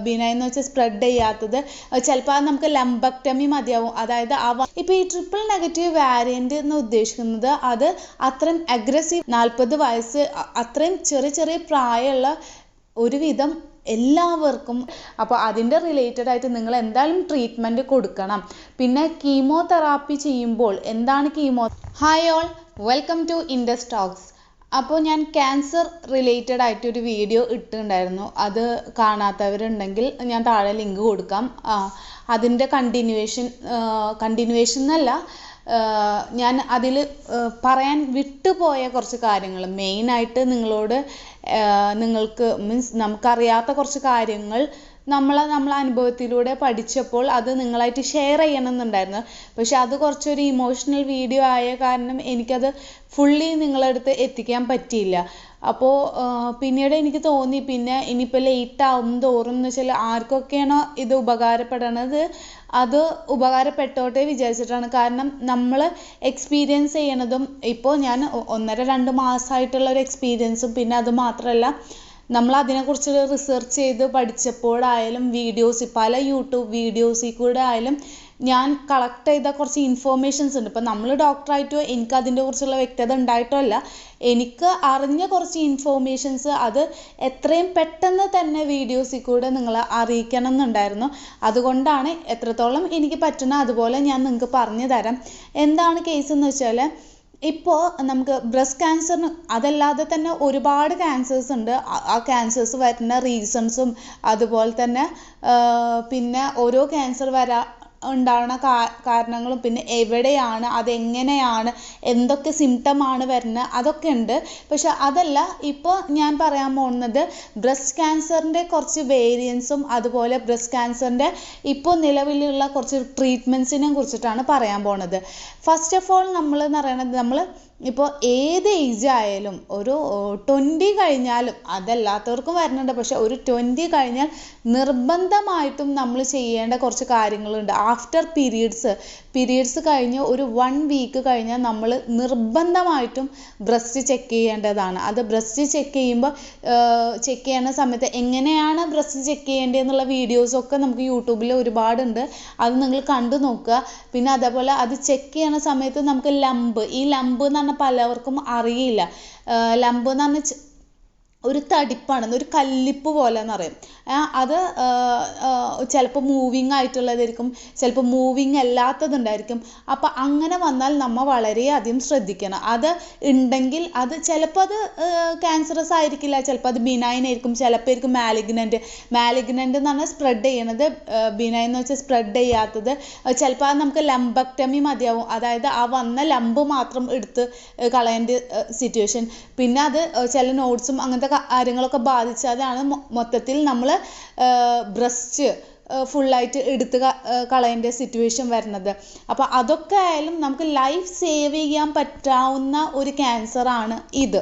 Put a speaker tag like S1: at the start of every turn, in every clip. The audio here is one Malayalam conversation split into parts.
S1: ബിനൈൻ എന്ന് വെച്ചാൽ സ്പ്രെഡ് ചെയ്യാത്തത്, ചിലപ്പോൾ നമുക്ക് ലംബക്ടമി മതിയാവും. അതായത് ഇപ്പോൾ ഈ ട്രിപ്പിൾ നെഗറ്റീവ് വാരിയൻ്റ് എന്ന് ഉദ്ദേശിക്കുന്നത് അത് അത്രയും അഗ്രസീവ്, 40 വയസ്സ് അത്രയും ചെറിയ പ്രായമുള്ള ഒരുവിധം എല്ലാവർക്കും. അപ്പോൾ അതിൻ്റെ റിലേറ്റഡ് ആയിട്ട് നിങ്ങൾ എന്തായാലും ട്രീറ്റ്മെൻറ്റ് കൊടുക്കണം. പിന്നെ കീമോതെറാപ്പി ചെയ്യുമ്പോൾ എന്താണ് hi all, welcome to Indus talks. അപ്പോൾ ഞാൻ ക്യാൻസർ റിലേറ്റഡ് ആയിട്ടൊരു വീഡിയോ ഇട്ടിട്ടുണ്ടായിരുന്നു. അത് കാണാത്തവരുണ്ടെങ്കിൽ ഞാൻ താഴെ ലിങ്ക് കൊടുക്കാം. അതിൻ്റെ കണ്ടിന്യൂവേഷൻ എന്നല്ല, ഞാൻ അതിൽ പറയാൻ വിട്ടുപോയ കുറച്ച് കാര്യങ്ങൾ, മെയിനായിട്ട് നിങ്ങൾക്ക് മീൻസ് നമുക്കറിയാത്ത കുറച്ച് കാര്യങ്ങൾ നമ്മളെ അനുഭവത്തിലൂടെ പഠിച്ചപ്പോൾ അത് നിങ്ങളായിട്ട് ഷെയർ ചെയ്യണമെന്നുണ്ടായിരുന്നു. പക്ഷെ അത് കുറച്ചൊരു ഇമോഷണൽ വീഡിയോ ആയ കാരണം എനിക്കത് ഫുള്ളി നിങ്ങളടുത്ത് എത്തിക്കാൻ പറ്റിയില്ല. അപ്പോൾ പിന്നീട് എനിക്ക് തോന്നി, പിന്നെ ഇനിയിപ്പോൾ ലേറ്റ് ആവും തോറും എന്ന് വെച്ചാൽ ആർക്കൊക്കെയാണോ ഇത് ഉപകാരപ്പെടണത് അത് ഉപകാരപ്പെട്ടോട്ടെ വിചാരിച്ചിട്ടാണ്. കാരണം നമ്മൾ എക്സ്പീരിയൻസ് ചെയ്യണതും ഇപ്പോൾ ഞാൻ 1.5-2 മാസമായിട്ടുള്ള ഒരു എക്സ്പീരിയൻസും, പിന്നെ അത് മാത്രമല്ല നമ്മൾ അതിനെക്കുറിച്ച് റിസർച്ച് ചെയ്ത് പഠിച്ചപ്പോഴായാലും പല യൂട്യൂബ് വീഡിയോസിൽ കൂടെ ആയാലും ഞാൻ കളക്ട് ചെയ്ത കുറച്ച് ഇൻഫോർമേഷൻസ് ഉണ്ട്. ഇപ്പം നമ്മൾ ഡോക്ടറായിട്ടോ എനിക്ക് അതിൻ്റെ കുറിച്ചുള്ള വ്യക്തത ഉണ്ടായിട്ടോ അല്ല, എനിക്ക് അറിഞ്ഞ കുറച്ച് ഇൻഫോർമേഷൻസ് അത് എത്രയും പെട്ടെന്ന് തന്നെ വീഡിയോസിൽ കൂടെ നിങ്ങളെ അറിയിക്കണം എന്നുണ്ടായിരുന്നു. അതുകൊണ്ടാണ് എത്രത്തോളം എനിക്ക് പറ്റുന്ന അതുപോലെ ഞാൻ നിങ്ങൾക്ക് പറഞ്ഞു തരാം. എന്താണ് കേസ് എന്ന് വെച്ചാൽ, ഇപ്പോൾ നമുക്ക് ബ്രസ്റ്റ് ക്യാൻസറിന് അതല്ലാതെ തന്നെ ഒരുപാട് ക്യാൻസേഴ്സ് ഉണ്ട്. ആ ക്യാൻസേഴ്സ് വരുന്ന റീസൺസും അതുപോലെ തന്നെ പിന്നെ ഓരോ ക്യാൻസർ ഉണ്ടാകുന്ന കാരണങ്ങളും, പിന്നെ എവിടെയാണ്, അതെങ്ങനെയാണ്, എന്തൊക്കെ സിംറ്റമാണ് വരുന്നത്, അതൊക്കെ ഉണ്ട്. പക്ഷെ അതല്ല ഇപ്പോൾ ഞാൻ പറയാൻ പോകുന്നത് ബ്രസ്റ്റ് ക്യാൻസറിൻ്റെ കുറച്ച് വേരിയൻസും അതുപോലെ ബ്രസ്റ്റ് ക്യാൻസറിൻ്റെ ഇപ്പോൾ നിലവിലുള്ള കുറച്ച് ട്രീറ്റ്മെൻറ്റ്സിനെ കുറിച്ചിട്ടാണ് പറയാൻ പോകുന്നത്. ഫസ്റ്റ് ഓഫ് ഓൾ നമ്മളെന്ന് പറയുന്നത്, നമ്മൾ ഇപ്പോൾ ഏത് ഏജ് ആയാലും ഒരു 20 കഴിഞ്ഞാലും, അതല്ലാത്തവർക്കും വരുന്നുണ്ട്, പക്ഷെ ഒരു 20 കഴിഞ്ഞാൽ നിർബന്ധമായിട്ടും നമ്മൾ ചെയ്യേണ്ട കുറച്ച് കാര്യങ്ങളുണ്ട്. ആഫ്റ്റർ പീരീഡ്സ് കഴിഞ്ഞ് ഒരു 1 വീക്ക് കഴിഞ്ഞാൽ നമ്മൾ നിർബന്ധമായിട്ടും ബ്രസ്റ്റ് ചെക്ക് ചെയ്യേണ്ടതാണ്. അത് ബ്രസ്റ്റ് ചെക്ക് ചെയ്യുന്ന സമയത്ത് എങ്ങനെയാണ് ബ്രസ്റ്റ് ചെക്ക് ചെയ്യേണ്ടതെന്നുള്ള വീഡിയോസൊക്കെ നമുക്ക് യൂട്യൂബിൽ ഒരുപാടുണ്ട്. അത് നിങ്ങൾ കണ്ടു നോക്കുക. പിന്നെ അതേപോലെ അത് ചെക്ക് ചെയ്യുന്ന സമയത്ത് നമുക്ക് ഈ ലംബ് എന്ന് പറഞ്ഞാൽ പലവർക്കും അറിയില്ല. ലംബ് എന്ന് പറഞ്ഞാൽ ഒരു തടിപ്പാണ്, ഒരു കല്ലിപ്പ് പോലെ എന്ന് പറയും. അത് ചിലപ്പോൾ മൂവിങ് ആയിട്ടുള്ളതായിരിക്കും, ചിലപ്പോൾ മൂവിങ് അല്ലാത്തതുണ്ടായിരിക്കും. അപ്പം അങ്ങനെ വന്നാൽ നമ്മൾ വളരെയധികം ശ്രദ്ധിക്കണം. അത് ഉണ്ടെങ്കിൽ അത് ചിലപ്പോൾ അത് ക്യാൻസറസ് ആയിരിക്കില്ല, ചിലപ്പോൾ അത് ബിനൈൻ ആയിരിക്കും, ചിലപ്പോൾ ആയിരിക്കും മാലിഗ്നൻ്റ് എന്ന് പറഞ്ഞാൽ സ്പ്രെഡ് ചെയ്യണത്. ബിനൈൻ എന്ന് വെച്ചാൽ സ്പ്രെഡ് ചെയ്യാത്തത്, ചിലപ്പോൾ അത് നമുക്ക് ലംബക്ടമി മതിയാവും. അതായത് ആ വന്ന ലംബ് മാത്രം എടുത്ത് കളയേണ്ട സിറ്റുവേഷൻ. പിന്നെ അത് ചില നോട്ട്സും അങ്ങനത്തെ കാര്യങ്ങളൊക്കെ ബാധിച്ചാലാണ് മൊത്തത്തിൽ നമ്മൾ ബ്രസ്റ്റ് ഫുള്ളായിട്ട് എടുത്ത് കളയേണ്ട സിറ്റുവേഷൻ വരുന്നത്. അപ്പോൾ അതൊക്കെ ആയാലും നമുക്ക് ലൈഫ് സേവ് ചെയ്യാൻ പറ്റാവുന്ന ഒരു ക്യാൻസറാണ് ഇത്.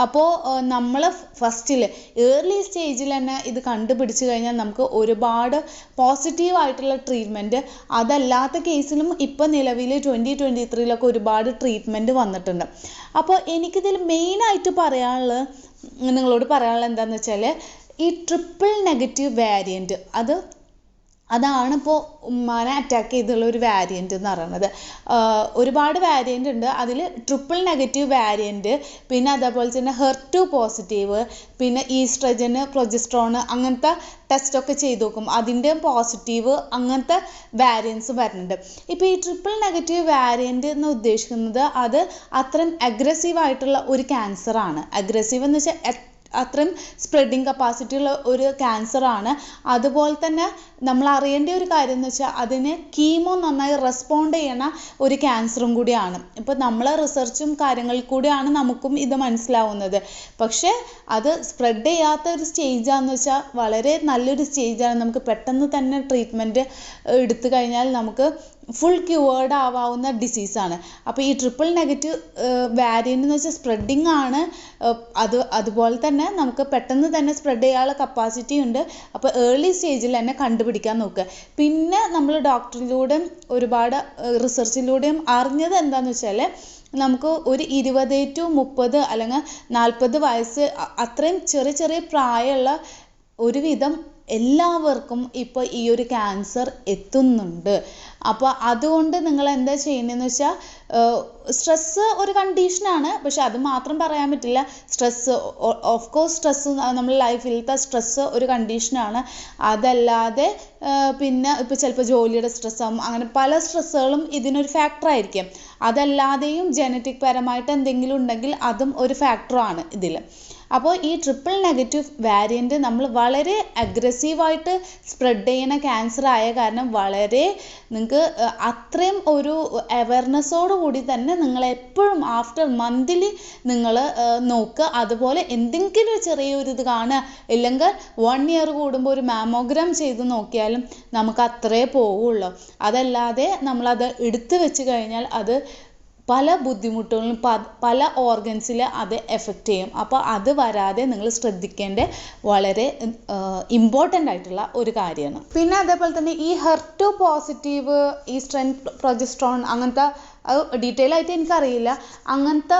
S1: അപ്പോൾ നമ്മൾ ഫസ്റ്റിൽ ഏർലി സ്റ്റേജിൽ തന്നെ ഇത് കണ്ടുപിടിച്ച് കഴിഞ്ഞാൽ നമുക്ക് ഒരുപാട് പോസിറ്റീവായിട്ടുള്ള ട്രീറ്റ്മെൻറ്റ്, അതല്ലാത്ത കേസിലും ഇപ്പോൾ നിലവിൽ 2023 ഒരുപാട് ട്രീറ്റ്മെൻറ്റ് വന്നിട്ടുണ്ട്. അപ്പോൾ എനിക്കിതിൽ മെയിനായിട്ട് നിങ്ങളോട് പറയാനുള്ളത് എന്താണെന്ന് വെച്ചാൽ, ഈ ട്രിപ്പിൾ നെഗറ്റീവ് വാരിയൻറ്റ് അതാണിപ്പോൾ ഉമ്മാനെ അറ്റാക്ക് ചെയ്തുള്ള ഒരു വാരിയൻറ്റ് എന്ന് പറയുന്നത്. ഒരുപാട് വാരിയൻ്റ് ഉണ്ട്. അതിൽ ട്രിപ്പിൾ നെഗറ്റീവ് വാരിയൻറ്റ്, പിന്നെ അതേപോലെ തന്നെ HER2 പോസിറ്റീവ്, പിന്നെ ഈസ്ട്രജന്, പ്രൊജസ്ട്രോൺ അങ്ങനത്തെ ടെസ്റ്റൊക്കെ ചെയ്ത് നോക്കും, അതിൻ്റെ പോസിറ്റീവ്, അങ്ങനത്തെ വാരിയൻസ് വരുന്നുണ്ട്. ഇപ്പോൾ ഈ ട്രിപ്പിൾ നെഗറ്റീവ് വാരിയൻറ്റ് എന്ന് ഉദ്ദേശിക്കുന്നത് അത് അത്രയും അഗ്രസീവായിട്ടുള്ള ഒരു ക്യാൻസറാണ്. അഗ്രസീവ് എന്ന് വെച്ചാൽ അത്രയും സ്പ്രെഡിങ് കപ്പാസിറ്റി ഉള്ള ഒരു ക്യാൻസറാണ്. അതുപോലെ തന്നെ നമ്മൾ അറിയേണ്ട ഒരു കാര്യം എന്ന് വെച്ചാൽ അതിന് കീമോ നന്നായി റെസ്പോണ്ട് ചെയ്യണ ഒരു ക്യാൻസറും കൂടിയാണ്. ഇപ്പോൾ നമ്മളെ റിസർച്ചും കാര്യങ്ങളിൽ കൂടിയാണ് നമുക്കും ഇത് മനസ്സിലാവുന്നത്. പക്ഷേ അത് സ്പ്രെഡ് ചെയ്യാത്ത ഒരു സ്റ്റേജാണെന്ന് വെച്ചാൽ വളരെ നല്ലൊരു സ്റ്റേജാണ്. നമുക്ക് പെട്ടെന്ന് തന്നെ ട്രീറ്റ്മെൻറ്റ് എടുത്തു കഴിഞ്ഞാൽ നമുക്ക് ഫുൾ ക്യൂവേർഡ് ആവാവുന്ന ഡിസീസാണ്. അപ്പോൾ ഈ ട്രിപ്പിൾ നെഗറ്റീവ് വാരിയൻ്റ് എന്ന് വെച്ചാൽ സ്പ്രെഡിങ് ആണ്. അതുപോലെ തന്നെ നമുക്ക് പെട്ടെന്ന് തന്നെ സ്പ്രെഡ് ചെയ്യാനുള്ള കപ്പാസിറ്റി ഉണ്ട്. അപ്പോൾ ഏർലി സ്റ്റേജിൽ തന്നെ കണ്ടുപിടിക്കാൻ നോക്കുക. പിന്നെ നമ്മൾ ഡോക്ടറിലൂടെയും ഒരുപാട് റിസർച്ചിലൂടെയും അറിഞ്ഞത് എന്താണെന്ന് വെച്ചാൽ, നമുക്ക് ഒരു 20 to 30 അല്ലെങ്കിൽ 40 വയസ്സ് അത്രയും ചെറിയ പ്രായമുള്ള ഒരുവിധം എല്ലാവർക്കും ഇപ്പോൾ ഈ ഒരു ക്യാൻസർ എത്തുന്നുണ്ട്. അപ്പോൾ അതുകൊണ്ട് നിങ്ങൾ എന്താ ചെയ്യുന്നതെന്ന് വെച്ചാൽ സ്ട്രെസ്സ് ഒരു കണ്ടീഷനാണ്, പക്ഷെ അത് മാത്രം പറയാൻ പറ്റില്ല. സ്ട്രെസ്സ് ഓഫ് കോഴ്സ് സ്ട്രെസ്സ് നമ്മുടെ ലൈഫിലത്തെ സ്ട്രെസ്സ് ഒരു കണ്ടീഷനാണ്. അതല്ലാതെ പിന്നെ ഇപ്പോൾ ചിലപ്പോൾ ജോലിയുടെ സ്ട്രെസ്സാകും, അങ്ങനെ പല സ്ട്രെസ്സുകളും ഇതിനൊരു ഫാക്ടറായിരിക്കും. അതല്ലാതെയും ജനറ്റിക് പരമായിട്ട് എന്തെങ്കിലും ഉണ്ടെങ്കിൽ അതും ഒരു ഫാക്ടറാണ് ഇതിൽ. അപ്പോൾ ഈ ട്രിപ്പിൾ നെഗറ്റീവ് വാരിയൻറ്റ് നമ്മൾ വളരെ അഗ്രസീവായിട്ട് സ്പ്രെഡ് ചെയ്യുന്ന ക്യാൻസർ ആയ കാരണം വളരെ നിങ്ങൾക്ക് അത്രയും ഒരു അവയർനെസ്സോട് കൂടി തന്നെ നിങ്ങൾ എപ്പോഴും ആഫ്റ്റർ മന്ത്ലി നിങ്ങൾ നോക്കുക. അതുപോലെ എന്തെങ്കിലും ചെറിയൊരു ഇത് കാണുക, ഇല്ലെങ്കിൽ 1 year കൂടുമ്പോൾ ഒരു മാമോഗ്രാം ചെയ്ത് നോക്കിയാലും നമുക്ക് അത്രേ പോവുള്ളൂ. അതല്ലാതെ നമ്മളത് എടുത്തു വെച്ച് കഴിഞ്ഞാൽ അത് പല ബുദ്ധിമുട്ടുകളും പല ഓർഗൻസിൽ അത് എഫക്റ്റ് ചെയ്യും. അപ്പോൾ അത് വരാതെ നിങ്ങൾ ശ്രദ്ധിക്കേണ്ട വളരെ ഇമ്പോർട്ടൻ്റ് ആയിട്ടുള്ള ഒരു കാര്യമാണ്. പിന്നെ അതേപോലെ തന്നെ ഈ HER2 പോസിറ്റീവ് ഈസ്ട്രജൻ പ്രൊജസ്ട്രോൺ അങ്ങനത്തെ ഡീറ്റെയിൽ ആയിട്ട് എനിക്കറിയില്ല, അങ്ങനത്തെ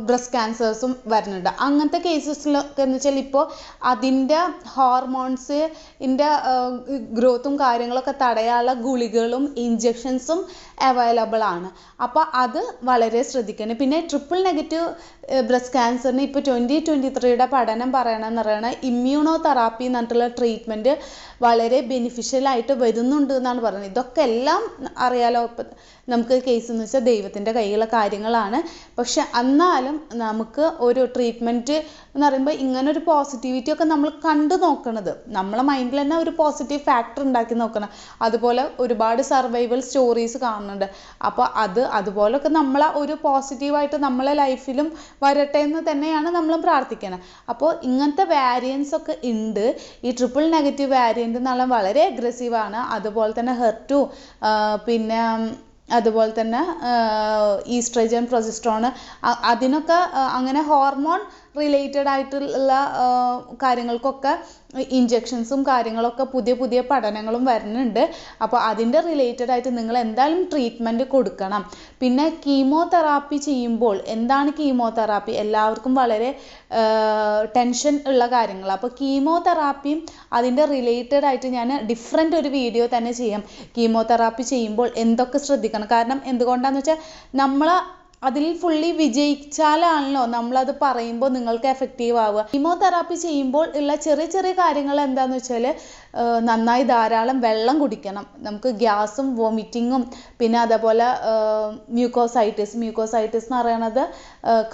S1: ബ്രസ്റ്റ് ക്യാൻസേഴ്സും വരുന്നുണ്ട്. അങ്ങനത്തെ കേസസിലൊക്കെ എന്ന് വെച്ചാൽ ഇപ്പോൾ അതിൻ്റെ ഹോർമോൺസിൻ്റെ ഗ്രോത്തും കാര്യങ്ങളൊക്കെ തടയാനുള്ള ഗുളികകളും ഇഞ്ചക്ഷൻസും അവൈലബിൾ ആണ്. അപ്പോൾ അത് വളരെ ശ്രദ്ധിക്കണം. പിന്നെ ട്രിപ്പിൾ നെഗറ്റീവ് ബ്രസ്റ്റ് ക്യാൻസറിന് ഇപ്പോൾ 2023 പഠനം പറയണമെന്ന് പറയുന്നത് ഇമ്മ്യൂണോ തെറാപ്പി എന്ന് പറഞ്ഞിട്ടുള്ള ട്രീറ്റ്മെൻറ്റ് വളരെ ബെനിഫിഷ്യലായിട്ട് വരുന്നുണ്ട് എന്നാണ് പറയുന്നത്. ഇതൊക്കെ എല്ലാം അറിയാലോ, നമുക്ക് കേസ് എന്ന് വെച്ചാൽ ദൈവത്തിൻ്റെ കയ്യിലുള്ള കാര്യങ്ങളാണ്. പക്ഷെ എന്നാലും നമുക്ക് ഒരു ട്രീറ്റ്മെൻറ്റ് എന്ന് പറയുമ്പോൾ ഇങ്ങനൊരു പോസിറ്റിവിറ്റി ഒക്കെ നമ്മൾ കണ്ടു നോക്കണത്, നമ്മളെ മൈൻഡിൽ തന്നെ ഒരു പോസിറ്റീവ് ഫാക്ടർ ഉണ്ടാക്കി നോക്കണം. അതുപോലെ ഒരുപാട് സർവൈവൽ സ്റ്റോറീസ് കാണുന്നുണ്ട്. അപ്പോൾ അതുപോലൊക്കെ നമ്മളെ ഒരു പോസിറ്റീവായിട്ട് നമ്മളെ ലൈഫിലും വരട്ടെ എന്ന് തന്നെയാണ് നമ്മളും പ്രാർത്ഥിക്കുന്നത്. അപ്പോൾ ഇങ്ങനത്തെ വാരിയൻസ് ഒക്കെ ഉണ്ട്. ഈ ട്രിപ്പിൾ നെഗറ്റീവ് വാരിയൻ്റ് എന്നുള്ള വളരെ അഗ്രസീവാണ്. അതുപോലെ തന്നെ HER2 പിന്നെ അതുപോലെ തന്നെ ഈസ്ട്രജൻ പ്രൊജസ്ട്രോൺ അതിനൊക്കെ അങ്ങനെ ഹോർമോൺ റിലേറ്റഡ് ആയിട്ടുള്ള കാര്യങ്ങൾക്കൊക്കെ ഇഞ്ചക്ഷൻസും കാര്യങ്ങളൊക്കെ പുതിയ പഠനങ്ങളും വരുന്നുണ്ട്. അപ്പോൾ അതിൻ്റെ റിലേറ്റഡ് ആയിട്ട് നിങ്ങൾ എന്തായാലും ട്രീറ്റ്മെൻറ്റ് കൊടുക്കണം. പിന്നെ കീമോതെറാപ്പി ചെയ്യുമ്പോൾ എന്താണ് കീമോതെറാപ്പി, എല്ലാവർക്കും വളരെ ടെൻഷൻ ഉള്ള കാര്യങ്ങൾ. അപ്പോൾ കീമോതെറാപ്പിയും അതിൻ്റെ റിലേറ്റഡ് ആയിട്ട് ഞാൻ ഡിഫറെൻ്റ് ഒരു വീഡിയോ തന്നെ ചെയ്യാം. കീമോതെറാപ്പി ചെയ്യുമ്പോൾ എന്തൊക്കെ ശ്രദ്ധിക്കണം, കാരണം എന്തുകൊണ്ടാണെന്ന് വെച്ചാൽ നമ്മൾ അതിൽ ഫുള്ളി വിജയിച്ചാലാണല്ലോ നമ്മളത് പറയുമ്പോൾ നിങ്ങൾക്ക് എഫക്റ്റീവ് ആവുക. കീമോതെറാപ്പി ചെയ്യുമ്പോൾ ഉള്ള ചെറിയ കാര്യങ്ങൾ എന്താണെന്ന് വെച്ചാൽ നന്നായി ധാരാളം വെള്ളം കുടിക്കണം. നമുക്ക് ഗ്യാസും വോമിറ്റിങ്ങും പിന്നെ അതേപോലെ മ്യൂക്കോസൈറ്റിസ് എന്ന് പറയുന്നത്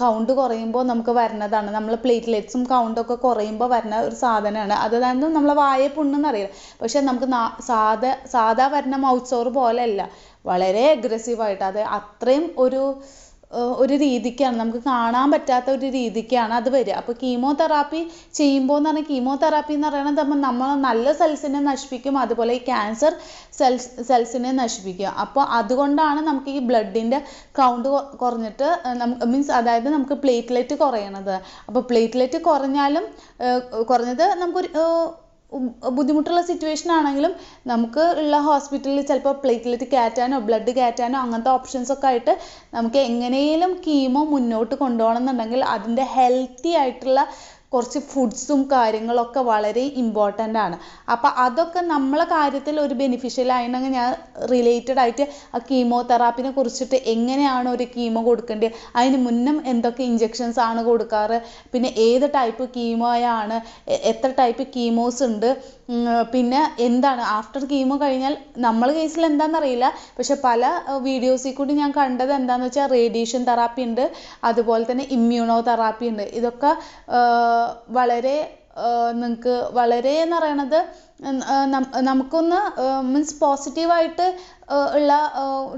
S1: കൗണ്ട് കുറയുമ്പോൾ നമുക്ക് വരുന്നതാണ്. നമ്മൾ പ്ലേറ്റ്ലെറ്റ്സും കൗണ്ടൊക്കെ കുറയുമ്പോൾ വരുന്ന ഒരു സാധനമാണ്. അതായത് നമ്മളെ വായ പുണ്ണെന്നറിയില്ല, പക്ഷെ നമുക്ക് സാധാ വരുന്ന മൗത്ത് സോർ പോലെയല്ല, വളരെ അഗ്രസീവായിട്ട് അത് അത്രയും ഒരു രീതിക്കാണ്, നമുക്ക് കാണാൻ പറ്റാത്ത ഒരു രീതിക്കാണ് അത് വരിക. അപ്പോൾ കീമോതെറാപ്പി ചെയ്യുമ്പോൾ എന്ന് പറഞ്ഞാൽ കീമോതെറാപ്പി എന്ന് പറയുന്നത് നമ്മൾ നല്ല സെൽസിനെ നശിപ്പിക്കും, അതുപോലെ ഈ ക്യാൻസർ സെൽസിനെ നശിപ്പിക്കും. അപ്പോൾ അതുകൊണ്ടാണ് നമുക്ക് ഈ ബ്ലഡിൻ്റെ കൗണ്ട് കുറഞ്ഞിട്ട് അതായത് നമുക്ക് പ്ലേറ്റ്ലെറ്റ് കുറയണത്. അപ്പോൾ പ്ലേറ്റ്ലെറ്റ് കുറഞ്ഞത് നമുക്കൊരു ബുദ്ധിമുട്ടുള്ള സിറ്റുവേഷൻ ആണെങ്കിലും നമുക്ക് ഉള്ള ഹോസ്പിറ്റലിൽ ചിലപ്പോൾ പ്ലേറ്റ്ലെറ്റ് കയറ്റാനോ ബ്ലഡ് കയറ്റാനോ അങ്ങനത്തെ ഓപ്ഷൻസ് ഒക്കെ ആയിട്ട് നമുക്ക് എങ്ങനെയും കീമോ മുന്നോട്ട് കൊണ്ടുപോകണം എന്നുണ്ടെങ്കിൽ അതിൻ്റെ ഹെൽത്തി ആയിട്ടുള്ള കുറച്ച് ഫുഡ്സും കാര്യങ്ങളൊക്കെ വളരെ ഇമ്പോർട്ടൻ്റ് ആണ്. അപ്പോൾ അതൊക്കെ നമ്മളെ കാര്യത്തിൽ ഒരു ബെനിഫിഷ്യൽ ആയിട്ടുണ്ടെങ്കിൽ ഞാൻ റിലേറ്റഡ് ആയിട്ട് ആ കീമോതെറാപ്പിനെ കുറിച്ചിട്ട് എങ്ങനെയാണ് ഒരു കീമോ കൊടുക്കേണ്ടത്, അതിന് മുന്നും എന്തൊക്കെ ഇഞ്ചക്ഷൻസ് ആണ് കൊടുക്കാറ്, പിന്നെ ഏത് ടൈപ്പ് കീമോയാണ്, എത്ര ടൈപ്പ് കീമോസ് ഉണ്ട്, പിന്നെ എന്താണ് ആഫ്റ്റർ കീമോ കഴിഞ്ഞാൽ നമ്മളെ കേസിൽ എന്താണെന്നറിയില്ല, പക്ഷെ പല വീഡിയോസിൽ കൂടി ഞാൻ കണ്ടത് എന്താണെന്ന് വെച്ചാൽ റേഡിയേഷൻ തെറാപ്പി ഉണ്ട്, അതുപോലെ തന്നെ ഇമ്മ്യൂണോ തെറാപ്പി ഉണ്ട്. ഇതൊക്കെ വളരെ നിങ്ങൾക്ക് വളരെ എന്ന് പറയണത് നമുക്കൊന്ന് മീൻസ് പോസിറ്റീവായിട്ട് ഉള്ള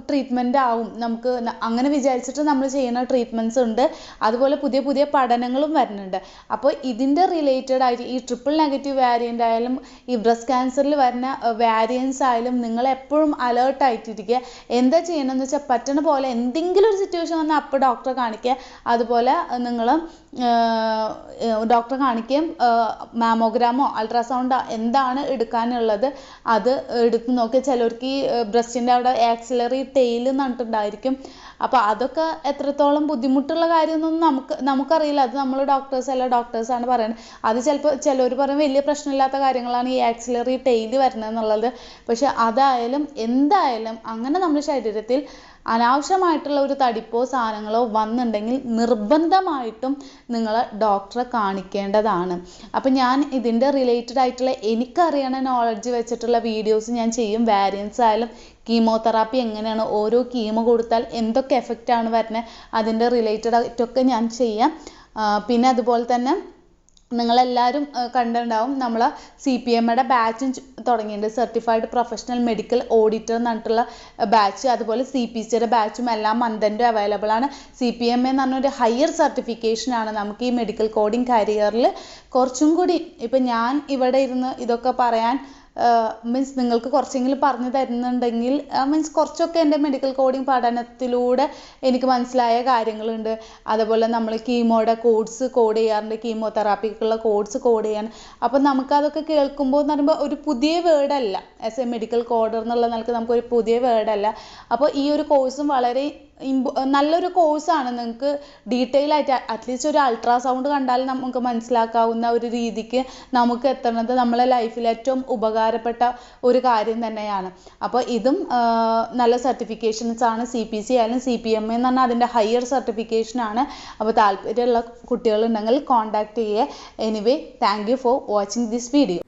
S1: ട്രീറ്റ്മെൻ്റ് ആവും. നമുക്ക് അങ്ങനെ വിചാരിച്ചിട്ട് നമ്മൾ ചെയ്യുന്ന ട്രീറ്റ്മെൻറ്റ്സ് ഉണ്ട്. അതുപോലെ പുതിയ പഠനങ്ങളും വരുന്നുണ്ട്. അപ്പോൾ ഇതിൻ്റെ റിലേറ്റഡ് ആയിട്ട് ഈ ട്രിപ്പിൾ നെഗറ്റീവ് വാരിയൻ്റ് ആയാലും ഈ ബ്രസ്റ്റ് ക്യാൻസറിൽ വരുന്ന വാരിയൻസ് ആയാലും നിങ്ങൾ എപ്പോഴും അലേർട്ടായിട്ടിരിക്കുക. എന്താ ചെയ്യണമെന്ന് വെച്ചാൽ പറ്റുന്ന പോലെ എന്തെങ്കിലും ഒരു സിറ്റുവേഷൻ വന്നാൽ അപ്പോൾ ഡോക്ടറെ കാണിക്കുക. അതുപോലെ നിങ്ങൾ ഡോക്ടറെ കാണിക്കുകയും മാമോഗ്രാമോ അൾട്രാസൗണ്ടോ എന്താണ് എടുക്കാനുള്ളത് അത് എടുത്ത് നോക്കി. ചിലർക്ക് ഈ ബ്രസ്റ്റിൻ്റെ അവിടെ ആക്സിലറി ടെയിൽ എന്ന് പറഞ്ഞിട്ടുണ്ടായിരിക്കും, അപ്പോൾ അതൊക്കെ എത്രത്തോളം ബുദ്ധിമുട്ടുള്ള കാര്യമൊന്നും നമുക്കറിയില്ല. അത് നമ്മൾ ഡോക്ടേഴ്സാണ് പറയുന്നത്. അത് ചിലപ്പോൾ ചിലർ പറയും വലിയ പ്രശ്നമില്ലാത്ത കാര്യങ്ങളാണ് ഈ ആക്സിലറി ടെയിൽ വരുന്നത് എന്നുള്ളത്. പക്ഷെ അതായാലും എന്തായാലും അങ്ങനെ നമ്മുടെ ശരീരത്തിൽ അനാവശ്യമായിട്ടുള്ള ഒരു തടിപ്പോ സാധനങ്ങളോ വന്നിട്ടുണ്ടെങ്കിൽ നിർബന്ധമായിട്ടും നിങ്ങൾ ഡോക്ടറെ കാണിക്കേണ്ടതാണ്. അപ്പം ഞാൻ ഇതിൻ്റെ റിലേറ്റഡ് ആയിട്ടുള്ള എനിക്കറിയണ നോളജ് വെച്ചിട്ടുള്ള വീഡിയോസ് ഞാൻ ചെയ്യും. വാരിയൻസ് ആയാലും കീമോതെറാപ്പി എങ്ങനെയാണ്, ഓരോ കീമോ കൊടുത്താൽ എന്തൊക്കെ എഫക്റ്റാണ് വരുന്നത്, അതിൻ്റെ റിലേറ്റഡ് ആയിട്ടൊക്കെ ഞാൻ ചെയ്യാം. പിന്നെ അതുപോലെ തന്നെ നിങ്ങളെല്ലാവരും കണ്ടിട്ടുണ്ടാവും നമ്മൾ CPMയുടെ ബാച്ചും തുടങ്ങിയിട്ടുണ്ട്. സർട്ടിഫൈഡ് പ്രൊഫഷണൽ മെഡിക്കൽ ഓഡിറ്റർ എന്ന് പറഞ്ഞിട്ടുള്ള ബാച്ച്. അതുപോലെ CPCയുടെ ബാച്ചും എല്ലാ മന്തെൻഡും അവൈലബിൾ ആണ്. CPMA എന്ന് പറഞ്ഞൊരു ഹയർ സർട്ടിഫിക്കേഷനാണ് നമുക്ക് ഈ മെഡിക്കൽ കോഡിങ് കരിയറിൽ കുറച്ചും കൂടി. ഇപ്പം ഞാൻ ഇവിടെ ഇരുന്ന് ഇതൊക്കെ പറയാൻ മീൻസ് നിങ്ങൾക്ക് കുറച്ചെങ്കിലും പറഞ്ഞു തരുന്നുണ്ടെങ്കിൽ മീൻസ് കുറച്ചൊക്കെ എൻ്റെ മെഡിക്കൽ കോഡിങ് പഠനത്തിലൂടെ എനിക്ക് മനസ്സിലായ കാര്യങ്ങളുണ്ട്. അതുപോലെ നമ്മൾ കീമോയുടെ കോഡ്സ് കോഡ് ചെയ്യാറുണ്ട്, കീമോതെറാപ്പിക്കുള്ള കോഡ്സ് കോഡ് ചെയ്യാൻ. അപ്പം നമുക്കതൊക്കെ കേൾക്കുമ്പോൾ എന്ന് പറയുമ്പോൾ ഒരു പുതിയ വേർഡല്ല. ആസ് എ മെഡിക്കൽ കോഡർ എന്നുള്ള നിലക്ക് നമുക്കൊരു പുതിയ വേർഡല്ല. അപ്പോൾ ഈ ഒരു കോഴ്സും വളരെ നല്ലൊരു കോഴ്സാണ്. നിങ്ങൾക്ക് ഡീറ്റെയിൽ ആയിട്ട് അറ്റ്ലീസ്റ്റ് ഒരു അൾട്രാസൗണ്ട് കണ്ടാൽ നമുക്ക് മനസ്സിലാക്കാവുന്ന ഒരു രീതിക്ക് നമുക്ക് എത്തുന്നത് നമ്മളെ ലൈഫിൽ ഏറ്റവും ഉപകാരപ്പെട്ട ഒരു കാര്യം തന്നെയാണ്. അപ്പോൾ ഇതും നല്ല സർട്ടിഫിക്കേഷൻസ് ആണ്. CPC ആയാലും CPMA എന്ന് പറഞ്ഞാൽ അതിൻ്റെ ഹയർ സർട്ടിഫിക്കേഷനാണ്. അപ്പോൾ താല്പര്യമുള്ള കുട്ടികളുണ്ടെങ്കിൽ കോൺടാക്ട് ചെയ്യുക. Anyway, thank you for watching this video.